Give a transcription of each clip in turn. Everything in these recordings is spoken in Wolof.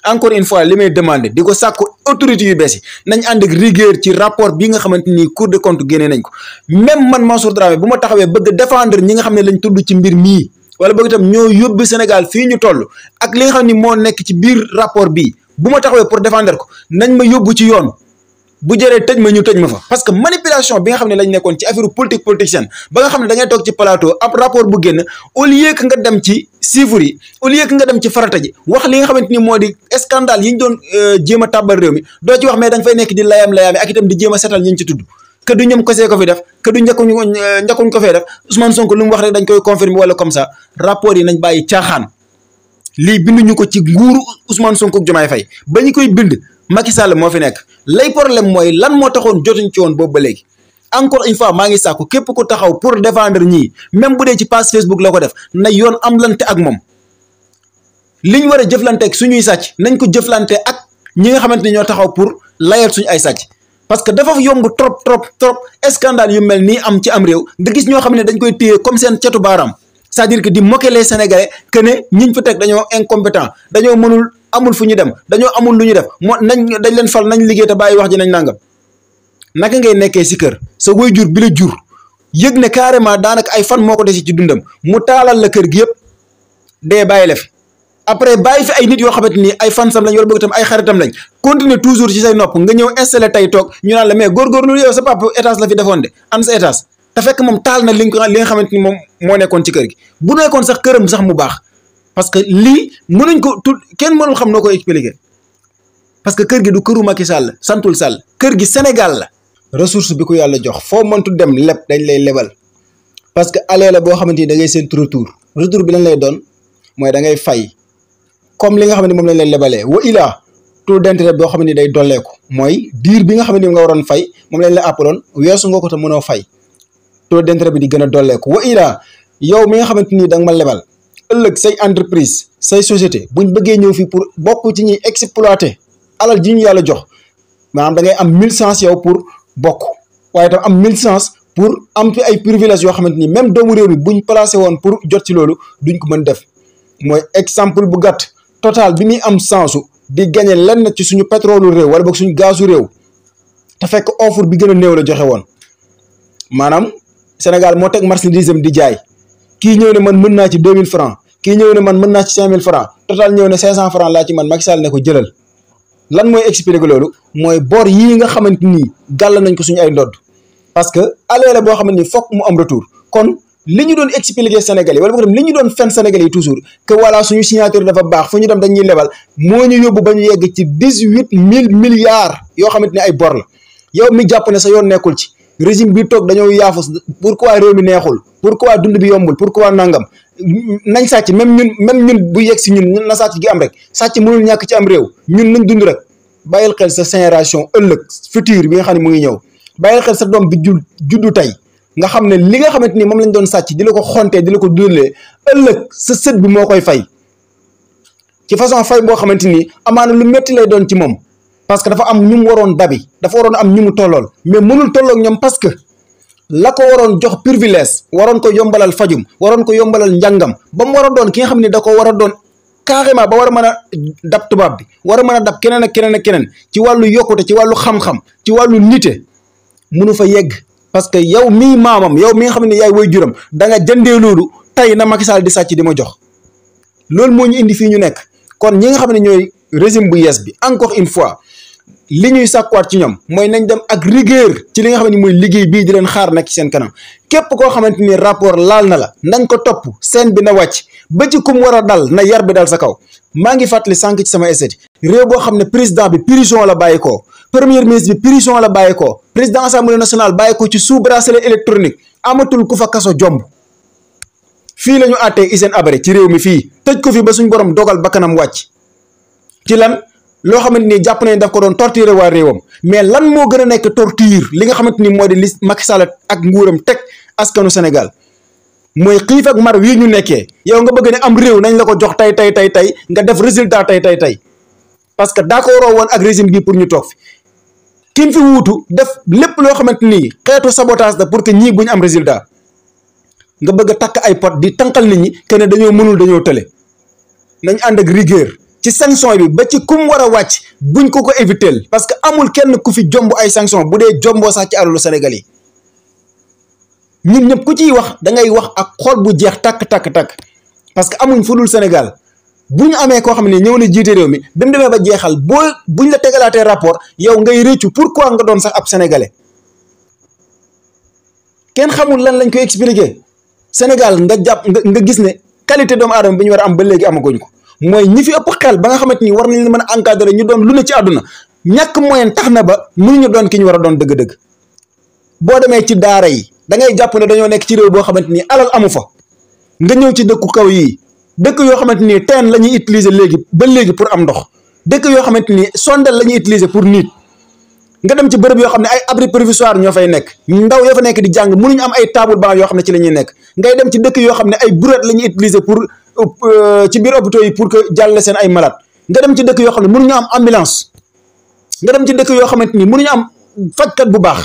encore une fois li may demandé di ko sàkku autorité yu bees yi nañ ànd ak rigueur ci rapport bi nga xamante ni Cour des comptes génnee nañ ko même man Mansour Dramé bu ma taxawee bëgg défendre ñi nga xam ne lañ tudd ci mbir mii wala boog itam ñoo yóbbu Sénégal fii ñu toll ak li nga xam ni moo nekk ci biir rapport bii bu ma taxawee pour défendre ko nañ ma yóbbu ci yoon bu jëree tëj ma ñu tëj ma fa parce que manipulation bi nga xam ne lañ nekkoon ci affaire politique politicienne ba nga xam ne da ngay toog ci plateau ab rapport bu génn au lieu que nga dem ci chiffres yi au lieu que nga dem ci farata ji wax li nga xamante ni moo di scandale yi ñu doon jéem a tàbbal réew mi doo ci wax mais da nga fay nekk di layam-layaami ak itam di jéem a setal ñi ñu ci tudd que du ñoom kosee ko fi def que du njëkkuñ ko fee def Ousmane Sonko lu mu wax rek dañ koy confirmer wala comme ça rapport yi nañ bàyyi caaxaan lii binduñu ko ci nguuru Ousmane Sonko ak Diomaye Faye ba ñu koy bind Macky Sall moo fi nekk lay problème mooy lan moo taxoon jotuñ ci woon boobu ba léegi encore une fois maa ngi sàkku képp ku taxaw pour défendre ñii même bu dee ci page Facebook la ko def na yoon am lante ak moom liñ war a jëflante ak suñuy sàcc nañ ko jëflante ak ñi nga xamante ni ñoo taxaw pour layal suñu ay sàcc parce que dafa yomb trop scandale yu mel nii am ci am réew nga gis ñoo xam ne dañ koy téye comme seen cetu baaraam c'est-à-dire que di moquer les Sénégalais que ne ñiñ fa teg dañoo incompétent dañoo mënul amul fu ñu dem dañoo amul lu ñu def moo nañ dañ leen fal nañ liggéey te bàyyi wax ji nañ nangam naka ngay nekkee si kër sa waajur bi la jur yëg ne carrément daanaka ay fan moo ko desi ci dundam mu taalal la kër gi yëpp dee bàyyi la fi après bàyyi fi ay nit yoo xamante ni ay fansam lañ wala bëgg tam ay xaritam lañ continuer toujours ci say nopp nga ñëw installé tey toog ñu naan la mais góorgóorlu yow sa papa étage la fi defoon de an sa étage te fekk moom taal na li nga xamante ni moom moo nekkoon ci kër gi bu nekkoon sax këram sax mu baax parce que lii mënuñ ko kenn mënul xam noo ko expliquer parce que kër gi du këru Macky Sall santul Sall kër gi Sénégal la. ressource bi ko yàlla jox foo mëntu dem leb dañ lay lebal parce que aller la boo xamante ni da ngay seen retour bi lañ lay doon mooy da ngay fay comme li nga xamante ni moom lañ lay lebalee wa ilaa taux d'intérêt boo xamante ni day dolleeku mooy diir bi nga xamante ni nga waroon fay moom lañ la àppaloon weesu nga ko te mënoo fay taux d'intérêt bi di gën a dolleeku wa ilaa yow mi nga xamante ni da nga ma lebal. ëllëg say entreprise say société buñ bëggee ñëw fii pour bokk ci ñuy exploiter alal ji ñu yàlla jox maanaam da ngay am 1000 chance yow pour bokk waaye tam am 1000 chance pour am fi ay privilèges yoo xamante ni même doomu réew mi buñ placé woon pour jot ci loolu duñ ko mën def mooy exemple bu gàtt total bi muy am sensu di gagné lenn ci suñu pétrole réew wala boog suñu gazu réew te fekk offre bi gën a néew la joxe woon maanaam Sénégal moo teg marchandise am di jaay kii ñëw ne man mën naa ci 2000 francs kii ñëw ne man mën naa ci 5000 francs total ñëw ne 500 francs laa ci man Macky Sall ne ko jëlal lan mooy expliquer loolu mooy bor yii nga xamante ni gàll nañ ko suñu ay ndodd parce que aller la boo xamante ni fokk mu am retour kon li ñu doon expliquer Sénégalais wala boog li ñu doon fen Sénégalais yi toujours que voilà suñu signature dafa baax fu ñu dem dañuy lebal moo ñu yóbbu ba ñu yegg ci 18000 milliards yoo xamante ni ay bor la yow mi jàpp ne sa yoon nekkul ci régime bi toog dañoo yaafus pourquoi réew mi neexul pourquoi dund bi yombul pourquoi nangam nañ sàcc même ñun bu yegg si ñun na sàcc gi am rek sàcc mënul ñàkk ci am réew ñun nañ dund rek bàyyil xel sa génération ëllëg futur bi nga xam ne mu ngi ñëw bàyyil xel sa doom bi juddu tey nga xam ne li nga xamante ni moom lañ doon sàcc di la ko xontee di la ko dundalee ëllëg sa sët bi moo koy fay ci façon fay boo xamante ni amaana lu métti lay doon ci moom parce que dafa am ñu mu waroon dabi dafa waroon am ñu mu tollool mais mënul tolloog ñoom parce que la ko waroon jox privilège waroon ko yombalal fajum waroon ko yombalal njàngam ba mu war a doon ki nga xam ne da ko war a doon carrément ba war a mën a dab tubaab bi war a mën a dab keneen ak keneen ak keneen ci wàllu yokkute ci wàllu xam-xam ci wàllu nite munu fa yegg parce que yow mii maamam yow mi nga xam ne yaay woy juram da nga jëndee loolu tey na Macky Sall di sàcc di ma jox loolu moo ñu indi fii ñu nekk kon ñi nga xam ne ñooy régime bu yees bi encore une fois li ñuy sàkkuwaat ci ñoom mooy nañ dem ak rigueur ci li nga xam ne mooy liggéey bii di leen xaar nag ci seen kanam képp koo xamante ni rapport laal na la nañ ko topp seen bi na wàcc ba ci kum war a dal na yar bi dal sa kaw maa ngi fàttali sànq ci sama essai réew boo xam ne président bi prison la bàyyi ko premier ministre bi prison la bàyyi ko président assemblée nationale bàyyi ko ci sous bracelet électronique amatul ku fa kaso jomb fii la ñu àttee Hissène Habré ci réew mi fii tëj ko fi ba suñ borom dogal bakkanam wàcc ci lan loo xamante ni jàpp nañ daf ko doon torturer waa réewam mais lan moo gën a nekk torture li nga xamante ni moo di li Macky Sall ak nguuram teg askanu Sénégal mooy xiif ak mar wii ñu nekkee yow nga bëgg ne am réew nañ la ko jox tey nga def résultat tey parce que d'accord woon ak régime bi pour ñu toog fi kim fi wuutu def lépp loo xamante ni xeetu sabotage la pour que ñii bu ñu am résultat nga bëgg a takk ay pot di tànqal nit ñi que ne dañoo mënul dañoo tële nañ ànd ak rigueur ci sanction bi ba ci kum war a wàcc buñ ko éviter parce que amul kenn ku fi jomb ay sanction bu dee jomboo sax ci alalu Sénégal yi ñun ñëpp ku ciy wax da ngay wax ak xol bu jeex takk parce que amuñ fu dul Sénégal bu ñu amee koo xam ne ñëw na jiite réew mi ba mu demee ba jeexal buñ la tegalaatee rapport yow ngay réccu pourquoi nga doon sax ab sénégalais kenn xamul lan lañ koy expliquer Sénégal nga jàpp nga gis ne qualité doomu aadama bi ñu war a am ba léegi amaguñ ko mooy ñi fi ëpp xel ba nga xamante ni war nañ leen mën a encadrer ñu doon lu ne ci àdduna ñàkk moyen tax na ba mënuñu doon ki ñu war a doon dëgg-dëgg boo demee ci daara yi da ngay jàpp ne dañoo nekk ci réew boo xamante ni alal amu fa nga ñëw ci dëkku kaw yi dëkk yoo xamante ni teen la ñuy utiliser léegi pour am ndox dëkk yoo xamante ni sondel la ñuy utiliser pour nit nga dem ci bërëb yoo xam ne ay abri provisoire ñoo fay nekk ndaw yoo fa nekk di jàng mënuñu am ay table banc yoo xam ne ci la ñuy nekk ngay dem ci dëkk yoo xam ne ay brouette la ñuy utiliser pour ci biir hôpitaux yi pour que jàlle seen ay malade nga dem ci dëkk yoo xam ne mënuñu am ambulance nga dem ci dëkk yoo xamante ni mënuñu am fajkat bu baax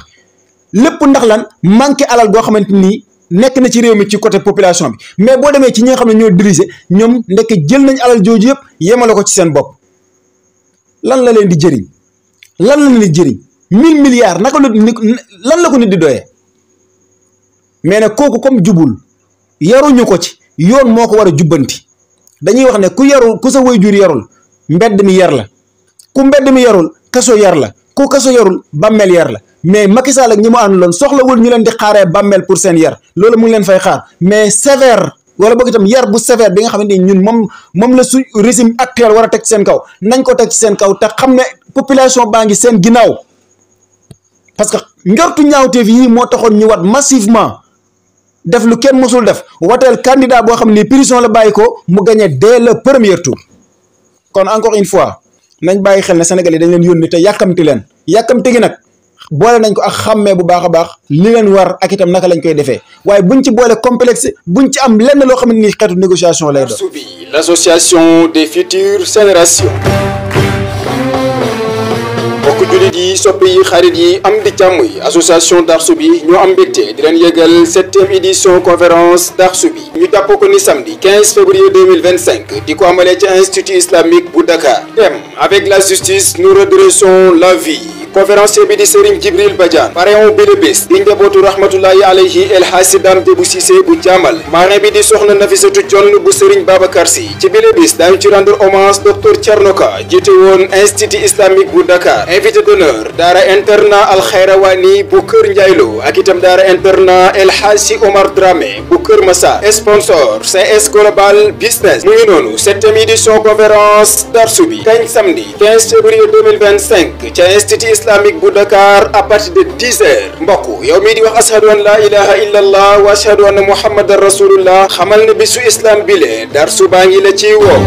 lépp ndax lan manqué alal goo xamante ni nekk na ci réew mi ci côté population bi mais boo demee ci ñi nga xam ne ñoo diriger ñoom ndekk jël nañ alal jooju yëpp yemale ko ci seen bopp lan la leen di jëriñ lan la leen di jëriñ 1000 milliards naka lan la ko nit di doyee mais nag kooku comme jubul yaruñu ko ci yoon moo ko war a jubbanti dañuy wax ne ku yarul ku sa waajur yarul mbedd mi yar la ku mbedd mi yarul kaso yar la ku kaso yarul bàmmeel yar la mais Macky Sall ak ñi mu àndaloon soxlawul ñu leen di xaaree bàmmeel pour seen yar loolu mu ngi leen fay xaar mais sévère wala boog itam yar bu sévère bi nga xamante ni ñun moom la su régime actuel war a teg ci seen kaw nañ ko teg ci seen kaw te xam ne population baa ngi seen ginnaaw parce que njortu ñaawteef yi moo taxoon ñu wat massivement def lu kenn mosul def wateel candidat boo xam ni prison la bàyyi ko mu gagné dès le premier tour kon encore une fois nañ bàyyi xel ne Sénégal yi dañ leen yónni te yàkkamti leen yàkkamti gi nag boole nañ ko ak xàmmee bu baax a baax li leen war ak itam naka lañ koy defee waaye buñ ci boole complexe buñ ci am lenn loo xam ne ni xeetu négociation lay doon. L'association des futures générations. mbokk jullit yi soppe yi xarit yi am di jàmm yi association Darsu bi ñoo am mbégte di leen yëgal 7e édition conférence Darsu bi ñu jàpp ko ni samedi 15 février 2025 di ko amalee ci institut islamique bu Dakar. thème avec la justice nous redressons la vie. conférencier bi di Serigne Djibril Badiane parrain bi le bés di njabootu rahmatullahi alayhi El Hadji Dame bu Cissé bu jaamal marraine bi di soxna Nafisatu Jonn bu Serigne Babacar Sy ci bi le bés daañu ci rendre hommage docteur Thierno Ka jiite woon institut islamique bu Dakar invité d'honneur daara internat Al Khayrawani bu Kër Ndiaylo ak itam daara internat El Hadji Omar Dramé bu Kër Massa sponsor CS Global Business mu ngi noonu 7e édition conférence Darsu bi kañ samedi 15 février 2025 ca institut islamique bu Dakar à partir de 10 heures mbokk yow mii di wax ashadu an la ilaha illa allah wa ashadu anna muhammadan rasulullah xamal ne bisu islam bile Darsu baa ngi la ciy woo